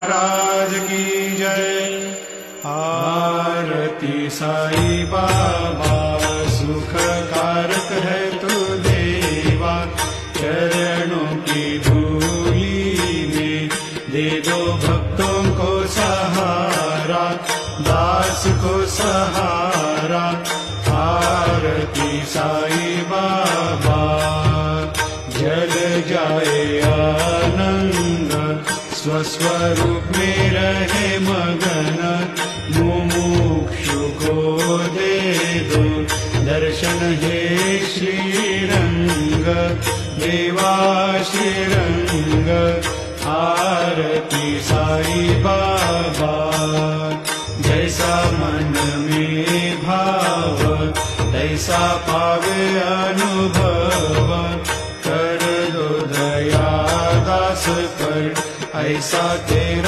महाराज की जय। आरती साई बाबा सुखकारक है तू देवा, चरणों की धूली में दे दो भक्तों को सहारा, दास को सहारा। आरती साई बाबा जल जाए आनंद, स्वस्वरूप में रहे मगन। मुमुक्षु को दे दो दर्शन हे श्रीरंग, देवा श्रीरंग। आरती साई बाबा जैसा मन में भाव, तैसा पावे अनुभव। कर दो दया दास पर ऐसा तेरा